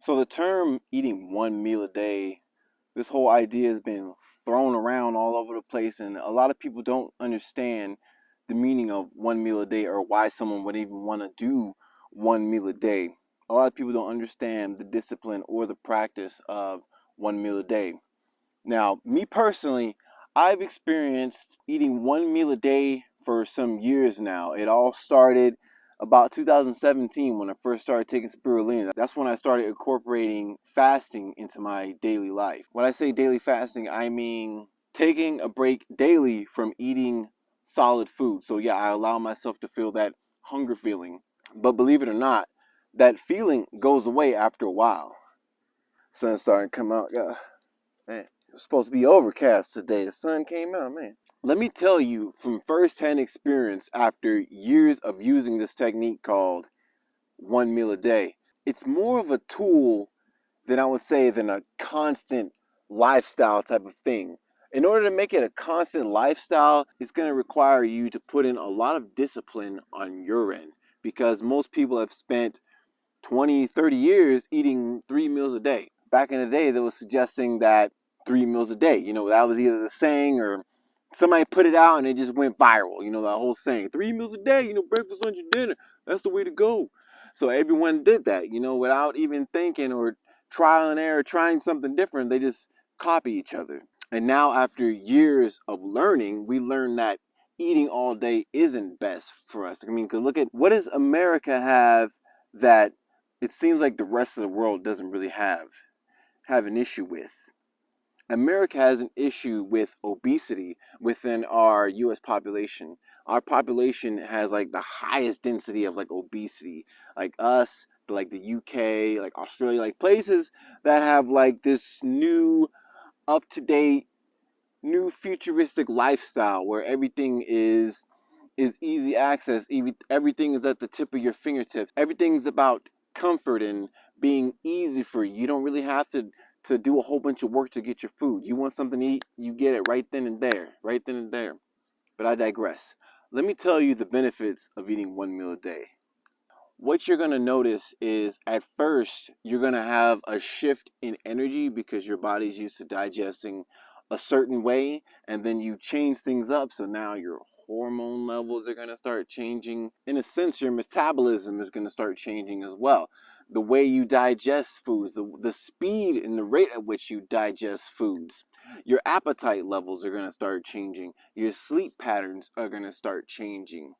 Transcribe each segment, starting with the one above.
So the term eating one meal a day, this whole idea has been thrown around all over the place, and a lot of people don't understand the meaning of one meal a day or why someone would even want to do one meal a day. A lot of people don't understand the discipline or the practice of one meal a day. Now, me personally, I've experienced eating one meal a day for some years now. It all started about 2017 when I first started taking spirulina. That's when I started incorporating fasting into my daily life. When I say daily fasting, I mean taking a break daily from eating solid food. So yeah, I allow myself to feel that hunger feeling. But believe it or not, that feeling goes away after a while. Sun's starting to come out. Yeah. Man, it was supposed to be overcast today. The sun came out, man. Let me tell you from firsthand experience after years of using this technique called one meal a day, it's more of a tool than I would say than a constant lifestyle type of thing. In order to make it a constant lifestyle, it's going to require you to put in a lot of discipline on your end because most people have spent 20, 30 years eating 3 meals a day. Back in the day, they were suggesting that 3 meals a day, that was either the saying or somebody put it out and it just went viral. That whole saying, 3 meals a day, breakfast, lunch, and dinner. That's the way to go. So everyone did that, without even thinking or trial and error, trying something different. They just copy each other. And now after years of learning, we learn that eating all day isn't best for us. I mean, because look at what does America have that it seems like the rest of the world doesn't really have an issue with. America has an issue with obesity within our US population. Our population has like the highest density of like obesity. Like us, like the UK, like Australia, like places that have like this new up to date, new futuristic lifestyle where everything is easy access. Everything is at the tip of your fingertips. Everything's about comfort and being easy for you. You don't really have to do a whole bunch of work to get your food. You want something to eat, you get it right then and there, right then and there. But I digress. Let me tell you the benefits of eating one meal a day. What you're going to notice is at first you're going to have a shift in energy because your body's used to digesting a certain way, and then you change things up, so now your hormone levels are going to start changing. In a sense, your metabolism is going to start changing as well. The way you digest foods, the speed and the rate at which you digest foods, your appetite levels are going to start changing. Your sleep patterns are going to start changing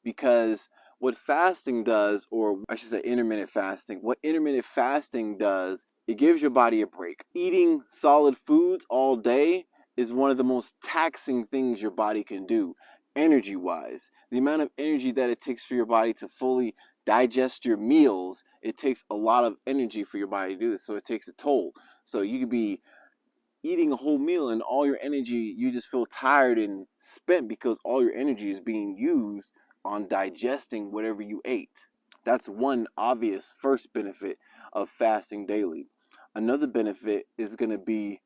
because what fasting does, or I should say intermittent fasting, what intermittent fasting does, it gives your body a break. Eating solid foods all day is one of the most taxing things your body can do, energy wise. The amount of energy that it takes for your body to fully digest your meals, it takes a lot of energy for your body to do this, so it takes a toll. So you could be eating a whole meal and all your energy, you just feel tired and spent because all your energy is being used on digesting whatever you ate. That's one obvious first benefit of fasting daily. Another benefit is going to be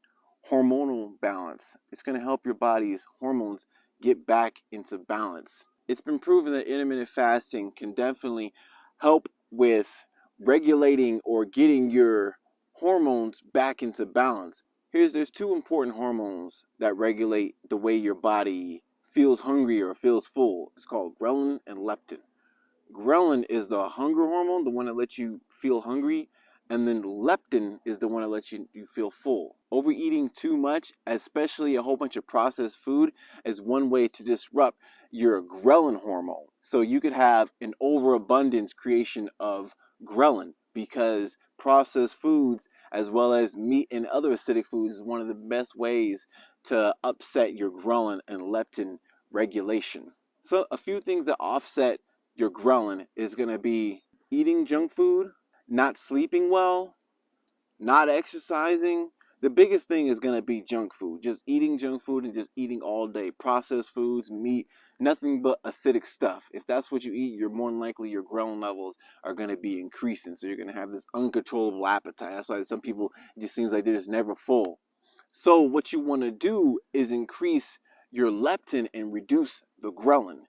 hormonal balance. It's going to help your body's hormones get back into balance. It's been proven that intermittent fasting can definitely help with regulating or getting your hormones back into balance. There's two important hormones that regulate the way your body feels hungry or feels full. It's called ghrelin and leptin. Ghrelin is the hunger hormone, the one that lets you feel hungry, and then leptin is the one that lets you feel full. Overeating too much, especially a whole bunch of processed food, is one way to disrupt your ghrelin hormone. So you could have an overabundance creation of ghrelin because processed foods as well as meat and other acidic foods is one of the best ways to upset your ghrelin and leptin regulation. So a few things that offset your ghrelin is going to be eating junk food, not sleeping well, not exercising. The biggest thing is going to be junk food. Just eating junk food and just eating all day. Processed foods, meat, nothing but acidic stuff. If that's what you eat, you're more than likely your ghrelin levels are going to be increasing. So you're going to have this uncontrollable appetite. That's why some people, it just seems like they're just never full. So what you want to do is increase your leptin and reduce the ghrelin.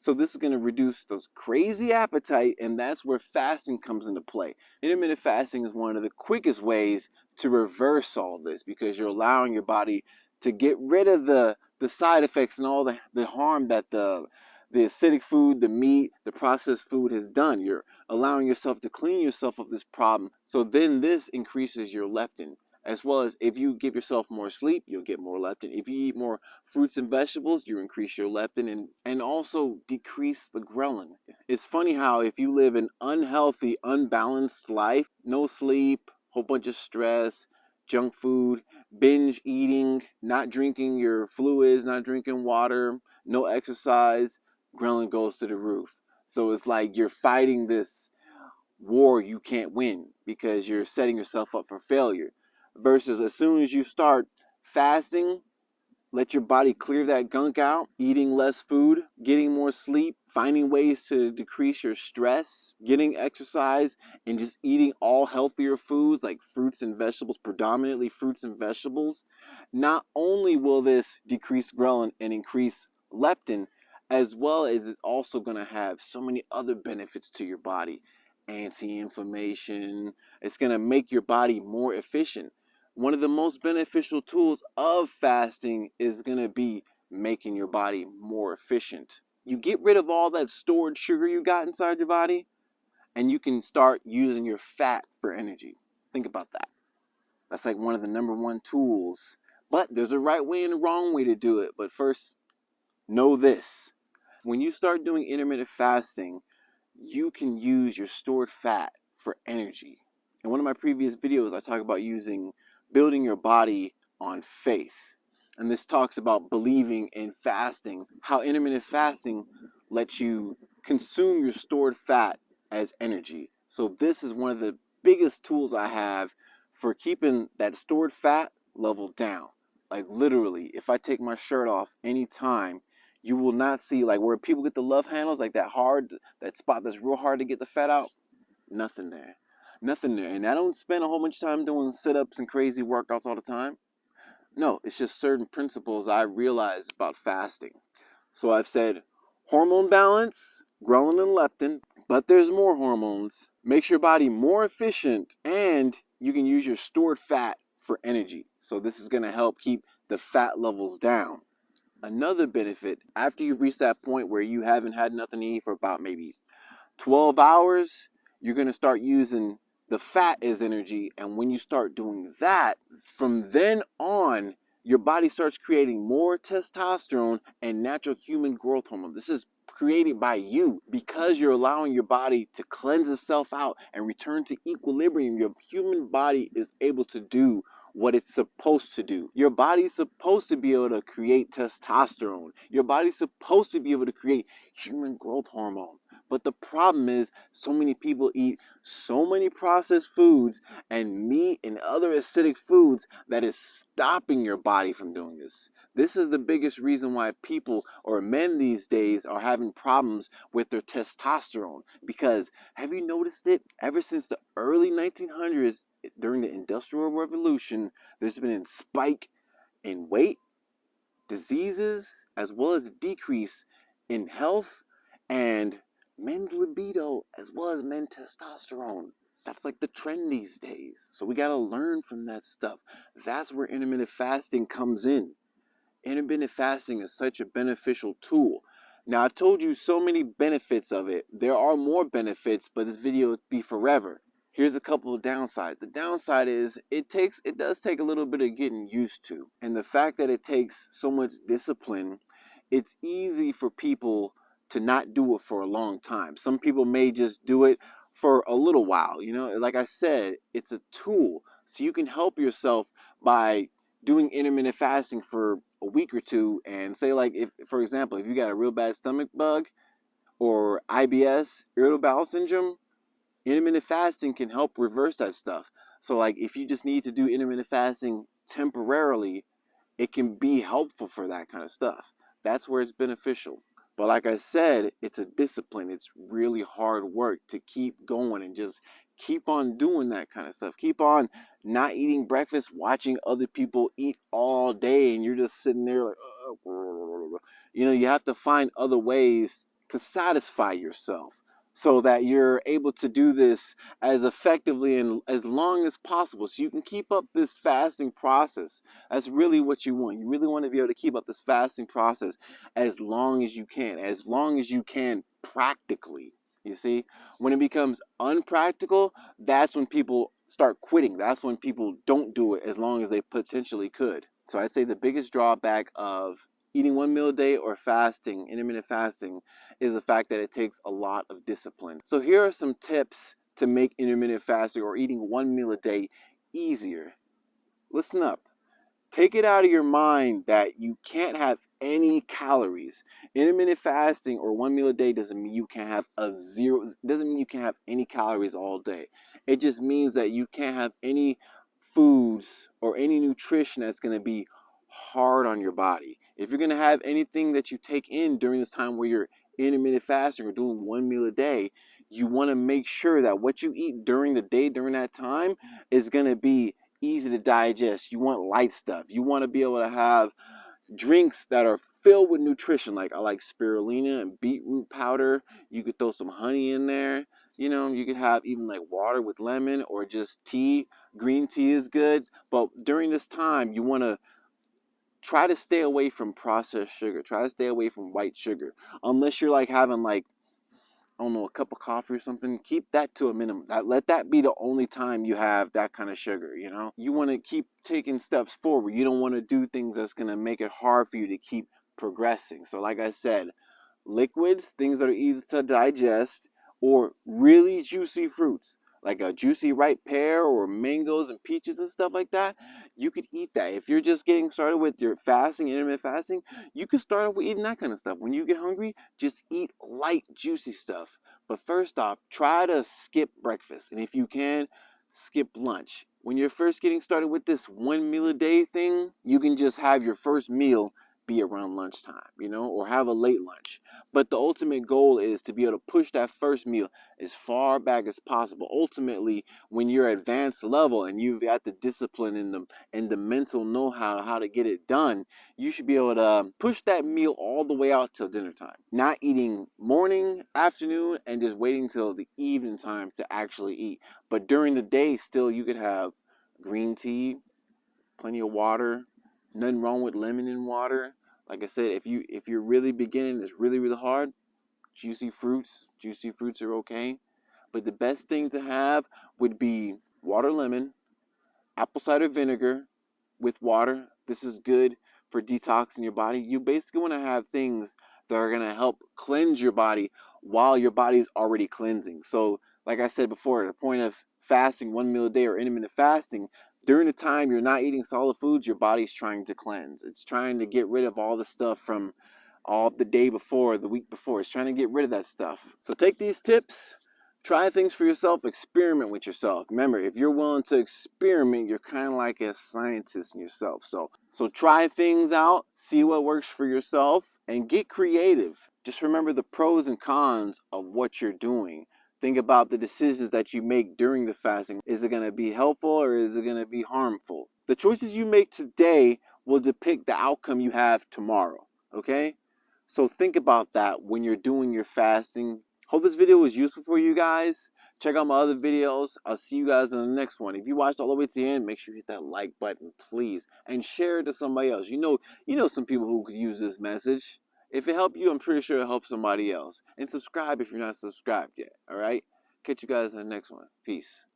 So this is going to reduce those crazy appetite, and that's where fasting comes into play. Intermittent fasting is one of the quickest ways to reverse all this, because you're allowing your body to get rid of the side effects and all the harm that the acidic food, the meat, the processed food has done. You're allowing yourself to clean yourself of this problem. So then this increases your leptin. As well as, if you give yourself more sleep, you'll get more leptin. If you eat more fruits and vegetables, you increase your leptin and also decrease the ghrelin. It's funny how if you live an unhealthy, unbalanced life, no sleep, whole bunch of stress, junk food, binge eating, not drinking your fluids, not drinking water, no exercise, ghrelin goes to the roof. So it's like you're fighting this war you can't win, because you're setting yourself up for failure. Versus as soon as you start fasting, let your body clear that gunk out, eating less food, getting more sleep, finding ways to decrease your stress, getting exercise, and just eating all healthier foods like fruits and vegetables, predominantly fruits and vegetables. Not only will this decrease ghrelin and increase leptin, as well as it's also going to have so many other benefits to your body. Anti-inflammation. It's going to make your body more efficient. One of the most beneficial tools of fasting is going to be making your body more efficient. You get rid of all that stored sugar you got inside your body, and you can start using your fat for energy. Think about that. That's like one of the number one tools. But there's a right way and a wrong way to do it. But first, know this. When you start doing intermittent fasting, you can use your stored fat for energy. In one of my previous videos, I talk about building your body on faith. And this talks about believing in fasting, how intermittent fasting lets you consume your stored fat as energy. So this is one of the biggest tools I have for keeping that stored fat level down. Like literally, if I take my shirt off anytime, you will not see, like where people get the love handles, like that spot that's real hard to get the fat out. Nothing there. Nothing there. And I don't spend a whole bunch of time doing sit-ups and crazy workouts all the time. No, it's just certain principles I realize about fasting. So I've said hormone balance, ghrelin and leptin, but there's more hormones. Makes your body more efficient, and you can use your stored fat for energy. So this is going to help keep the fat levels down. Another benefit, after you've reached that point where you haven't had nothing to eat for about maybe 12 hours, you're going to start using the fat as energy. And when you start doing that, from then on, your body starts creating more testosterone and natural human growth hormone. This is created by you because you're allowing your body to cleanse itself out and return to equilibrium. Your human body is able to do what it's supposed to do. Your body's supposed to be able to create testosterone. Your body's supposed to be able to create human growth hormone. But the problem is, so many people eat so many processed foods and meat and other acidic foods that is stopping your body from doing this. This is the biggest reason why people or men these days are having problems with their testosterone. Because have you noticed it? Ever since the early 1900s, during the Industrial Revolution, there's been a spike in weight, diseases, as well as a decrease in health and men's libido, as well as men's testosterone. That's like the trend these days. So we got to learn from that stuff. That's where intermittent fasting comes in. Intermittent fasting is such a beneficial tool. Now, I've told you so many benefits of it. There are more benefits, but this video will be forever. Here's a couple of downsides. The downside is it does take a little bit of getting used to. And the fact that it takes so much discipline, it's easy for people to not do it for a long time. Some people may just do it for a little while. Like I said, it's a tool. So you can help yourself by doing intermittent fasting for a week or two, and say, like, if, for example, if you got a real bad stomach bug or IBS, irritable bowel syndrome, intermittent fasting can help reverse that stuff. So like if you just need to do intermittent fasting temporarily, it can be helpful for that kind of stuff. That's where it's beneficial. But like I said, it's a discipline. It's really hard work to keep going and just keep on doing that kind of stuff. Keep on not eating breakfast, watching other people eat all day, and you're just sitting there like, you have to find other ways to satisfy yourself so that you're able to do this as effectively and as long as possible so you can keep up this fasting process. That's really what you want. You really want to be able to keep up this fasting process as long as you can practically. You see, when it becomes unpractical, that's when people start quitting. That's when people don't do it as long as they potentially could. So I'd say the biggest drawback of eating one meal a day or fasting, intermittent fasting, is the fact that it takes a lot of discipline. So here are some tips to make intermittent fasting or eating one meal a day easier. Listen up. Take it out of your mind that you can't have any calories. Intermittent fasting or one meal a day doesn't mean you can't have doesn't mean you can't have any calories all day. It just means that you can't have any foods or any nutrition that's going to be hard on your body. If you're going to have anything that you take in during this time where you're intermittent fasting or doing one meal a day, you want to make sure that what you eat during the day, during that time, is going to be easy to digest. You want light stuff. You want to be able to have drinks that are filled with nutrition. Like I like spirulina and beetroot powder. You could throw some honey in there. You know, you could have even like water with lemon or just tea. Green tea is good. But during this time, you want to try to stay away from processed sugar. Try to stay away from white sugar. Unless you're like having like, I don't know, a cup of coffee or something, keep that to a minimum. Let that be the only time you have that kind of sugar, you know? You want to keep taking steps forward. You don't want to do things that's going to make it hard for you to keep progressing. So like I said, liquids, things that are easy to digest, or really juicy fruits like a juicy ripe pear or mangoes and peaches and stuff like that, you could eat that. If you're just getting started with your fasting, intermittent fasting, you could start off with eating that kind of stuff. When you get hungry, just eat light, juicy stuff. But first off, try to skip breakfast. And if you can, skip lunch. When you're first getting started with this one meal a day thing, you can just have your first meal be around lunchtime, you know, or have a late lunch. But the ultimate goal is to be able to push that first meal as far back as possible. Ultimately, when you're advanced level and you've got the discipline and the mental know-how how to get it done, you should be able to push that meal all the way out till dinner time. Not eating morning, afternoon, and just waiting till the evening time to actually eat. But during the day, still you could have green tea, plenty of water. Nothing wrong with lemon in water. Like I said, if you're really beginning, it's really hard. Juicy fruits are okay. But the best thing to have would be water lemon, apple cider vinegar with water. This is good for detoxing your body. You basically want to have things that are going to help cleanse your body while your body's already cleansing. So, like I said before, the point of fasting one meal a day or intermittent fasting, during the time you're not eating solid foods, your body's trying to cleanse. It's trying to get rid of all the stuff from all the day before, the week before. It's trying to get rid of that stuff. So take these tips. Try things for yourself. Experiment with yourself. Remember, if you're willing to experiment, you're kind of like a scientist in yourself. So try things out, see what works for yourself, and get creative. Just remember the pros and cons of what you're doing. Think about the decisions that you make during the fasting. Is it going to be helpful or is it going to be harmful? The choices you make today will depict the outcome you have tomorrow. Okay? So think about that when you're doing your fasting. Hope this video was useful for you guys. Check out my other videos. I'll see you guys in the next one. If you watched all the way to the end, make sure you hit that like button, please. And share it to somebody else. You know some people who could use this message. If it helped you, I'm pretty sure it'll help somebody else. And subscribe if you're not subscribed yet. All right? Catch you guys in the next one. Peace.